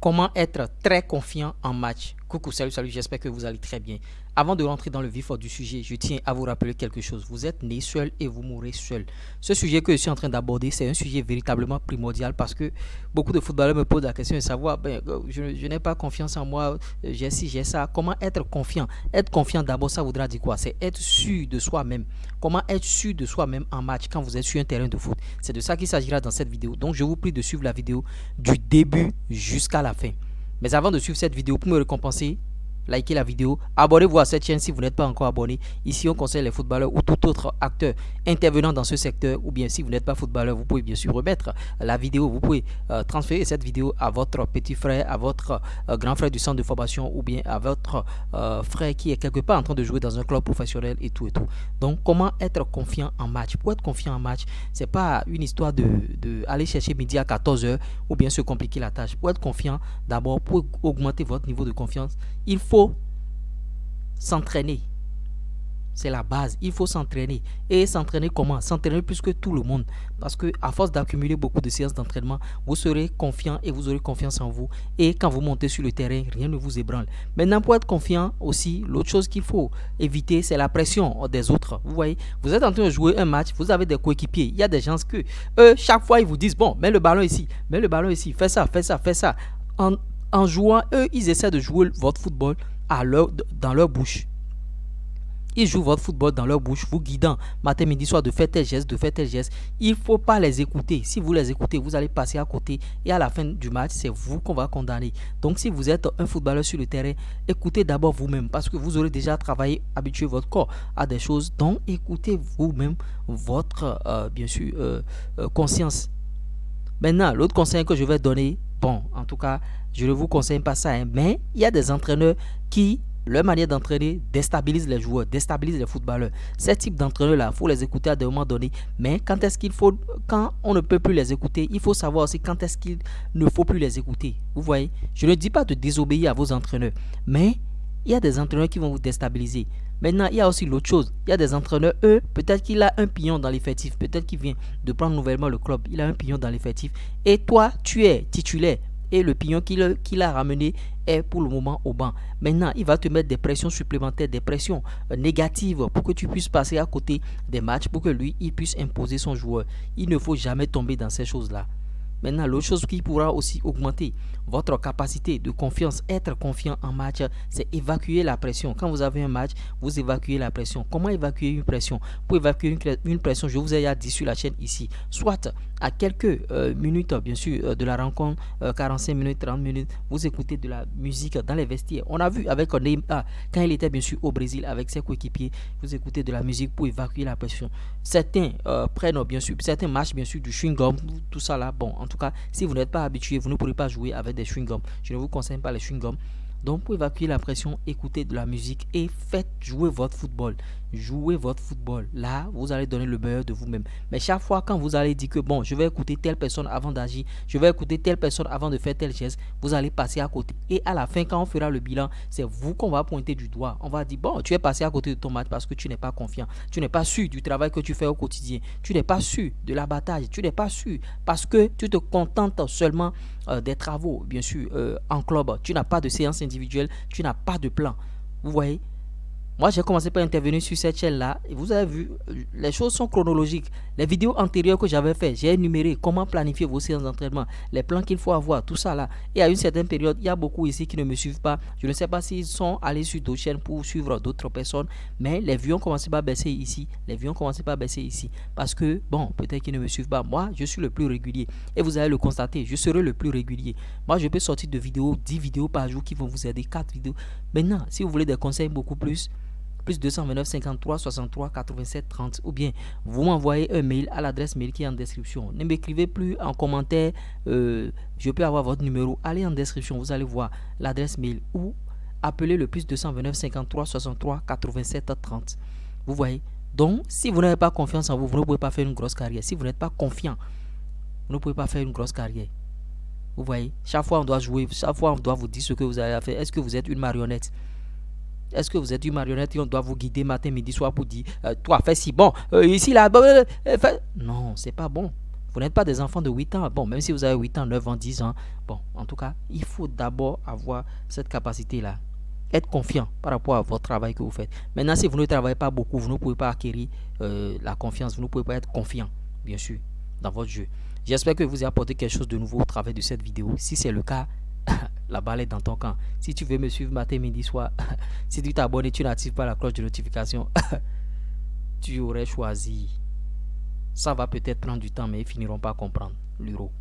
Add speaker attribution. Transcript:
Speaker 1: Comment être très confiant en match? Coucou, salut, j'espère que vous allez très bien. Avant de rentrer dans le vif du sujet, je tiens à vous rappeler quelque chose. Vous êtes né seul et vous mourrez seul. Ce sujet que je suis en train d'aborder, c'est un sujet véritablement primordial parce que beaucoup de footballeurs me posent la question de savoir, je n'ai pas confiance en moi, j'ai ci, j'ai ça. Comment être confiant? Être confiant, d'abord, ça voudra dire quoi? C'est être sûr de soi-même. Comment être sûr de soi-même en match quand vous êtes sur un terrain de foot? C'est de ça qu'il s'agira dans cette vidéo. Donc, je vous prie de suivre la vidéo du début jusqu'à la fin. Mais avant de suivre cette vidéo, pour me récompenser, likez la vidéo, abonnez-vous à cette chaîne si vous n'êtes pas encore abonné. Ici, on conseille les footballeurs ou tout autre acteur intervenant dans ce secteur. Ou bien si vous n'êtes pas footballeur, vous pouvez bien sûr remettre la vidéo. Vous pouvez transférer cette vidéo à votre petit frère, à votre grand frère du centre de formation ou bien à votre frère qui est quelque part en train de jouer dans un club professionnel et tout et tout. Donc, comment être confiant en match? Pour être confiant en match, c'est pas une histoire de aller chercher midi à 14h ou bien se compliquer la tâche. Pour être confiant, d'abord, pour augmenter votre niveau de confiance, il faut s'entraîner. C'est la base, il faut s'entraîner. Et s'entraîner comment? S'entraîner plus que tout le monde. Parce que à force d'accumuler beaucoup de séances d'entraînement, vous serez confiant et vous aurez confiance en vous. Et quand vous montez sur le terrain, rien ne vous ébranle. Maintenant, pour être confiant aussi, l'autre chose qu'il faut éviter, c'est la pression des autres. Vous voyez, vous êtes en train de jouer un match, vous avez des coéquipiers. Il y a des gens que, eux, chaque fois, ils vous disent, bon, mets le ballon ici, mets le ballon ici, fais ça, fais ça, fais ça. En jouant, eux, ils essaient de jouer votre football dans leur bouche. Ils jouent votre football dans leur bouche, vous guidant matin, midi, soir de faire tel geste, de faire tel geste. Il ne faut pas les écouter. Si vous les écoutez, vous allez passer à côté et à la fin du match, c'est vous qu'on va condamner. Donc, si vous êtes un footballeur sur le terrain, écoutez d'abord vous-même parce que vous aurez déjà travaillé, habitué votre corps à des choses. Donc, écoutez vous-même votre, bien sûr, conscience. Maintenant, l'autre conseil que je vais donner, bon, en tout cas, je ne vous conseille pas ça, hein, mais il y a des entraîneurs qui, leur manière d'entraîner, déstabilise les joueurs, déstabilise les footballeurs. Ces types d'entraîneurs-là, il faut les écouter à des moments donnés, mais quand on ne peut plus les écouter, il faut savoir aussi quand est-ce qu'il ne faut plus les écouter. Vous voyez, je ne dis pas de désobéir à vos entraîneurs, mais il y a des entraîneurs qui vont vous déstabiliser. Maintenant, il y a aussi l'autre chose. Il y a des entraîneurs, eux, peut-être qu'il a un pignon dans l'effectif. Peut-être qu'il vient de prendre nouvellement le club. Il a un pignon dans l'effectif. Et toi, tu es titulaire. Et le pignon qu'il a ramené est pour le moment au banc. Maintenant, il va te mettre des pressions supplémentaires, des pressions négatives pour que tu puisses passer à côté des matchs, pour que lui, il puisse imposer son joueur. Il ne faut jamais tomber dans ces choses-là. Maintenant, l'autre chose qui pourra aussi augmenter votre capacité de confiance, être confiant en match, c'est évacuer la pression. Quand vous avez un match, vous évacuez la pression. Comment évacuer une pression? Pour évacuer une pression, je vous ai déjà dit sur la chaîne ici, soit à quelques minutes, bien sûr, de la rencontre, 45 minutes, 30 minutes, vous écoutez de la musique dans les vestiaires. On a vu avec Neymar, quand il était bien sûr au Brésil avec ses coéquipiers, vous écoutez de la musique pour évacuer la pression. Certains prennent bien sûr, certains mâchent bien sûr du chewing-gum, tout ça là, bon. En tout cas, si vous n'êtes pas habitué, vous ne pourrez pas jouer avec des chewing-gums. Je ne vous conseille pas les chewing-gums. Donc, pour évacuer la pression, écoutez de la musique et faites jouer votre football. Jouez votre football. Là, vous allez donner le meilleur de vous-même. Mais chaque fois, quand vous allez dire que bon, je vais écouter telle personne avant d'agir, je vais écouter telle personne avant de faire tel geste, vous allez passer à côté. Et à la fin, quand on fera le bilan, c'est vous qu'on va pointer du doigt. On va dire, bon, tu es passé à côté de ton match parce que tu n'es pas confiant. Tu n'es pas sûr du travail que tu fais au quotidien. Tu n'es pas sûr de l'abattage. Tu n'es pas sûr parce que tu te contentes seulement des travaux, bien sûr, en club. Tu n'as pas de séance individuelle. Tu n'as pas de plan. Vous voyez? Moi, j'ai commencé par intervenir sur cette chaîne-là et vous avez vu, les choses sont chronologiques. Les vidéos antérieures que j'avais faites, j'ai énuméré comment planifier vos séances d'entraînement, les plans qu'il faut avoir, tout ça là. Et à une certaine période, il y a beaucoup ici qui ne me suivent pas. Je ne sais pas s'ils sont allés sur d'autres chaînes pour suivre d'autres personnes, mais les vues ont commencé par baisser ici. Les vues ont commencé par baisser ici. Parce que, bon, peut-être qu'ils ne me suivent pas. Moi, je suis le plus régulier. Et vous allez le constater, je serai le plus régulier. Moi, je peux sortir de vidéos, 10 vidéos par jour qui vont vous aider, 4 vidéos. Maintenant, si vous voulez des conseils beaucoup plus 229 53 63 87 30 ou bien vous m'envoyez un mail à l'adresse mail qui est en description. Ne m'écrivez plus en commentaire, je peux avoir votre numéro. Allez en description, vous allez voir l'adresse mail ou appelez le plus 229 53 63 87 30. Vous voyez? Donc, si vous n'avez pas confiance en vous, vous ne pouvez pas faire une grosse carrière. Si vous n'êtes pas confiant, vous ne pouvez pas faire une grosse carrière. Vous voyez? Chaque fois on doit jouer, chaque fois on doit vous dire ce que vous avez à faire. Est-ce que vous êtes une marionnette? Est-ce que vous êtes une marionnette et on doit vous guider matin, midi, soir pour dire toi fais si bon, ici là, non, c'est pas bon. Vous n'êtes pas des enfants de 8 ans. Bon, même si vous avez 8 ans, 9 ans, 10 ans. Bon, en tout cas, il faut d'abord avoir cette capacité-là. Être confiant par rapport à votre travail que vous faites. Maintenant, si vous ne travaillez pas beaucoup, vous ne pouvez pas acquérir la confiance. Vous ne pouvez pas être confiant, bien sûr, dans votre jeu. J'espère que vous avez apporté quelque chose de nouveau au travers de cette vidéo. Si c'est le cas, la balle est dans ton camp. Si tu veux me suivre matin, midi, soir, si tu t'abonnes et tu n'actives pas la cloche de notification, tu aurais choisi. Ça va peut-être prendre du temps, mais ils finiront par comprendre l'euro.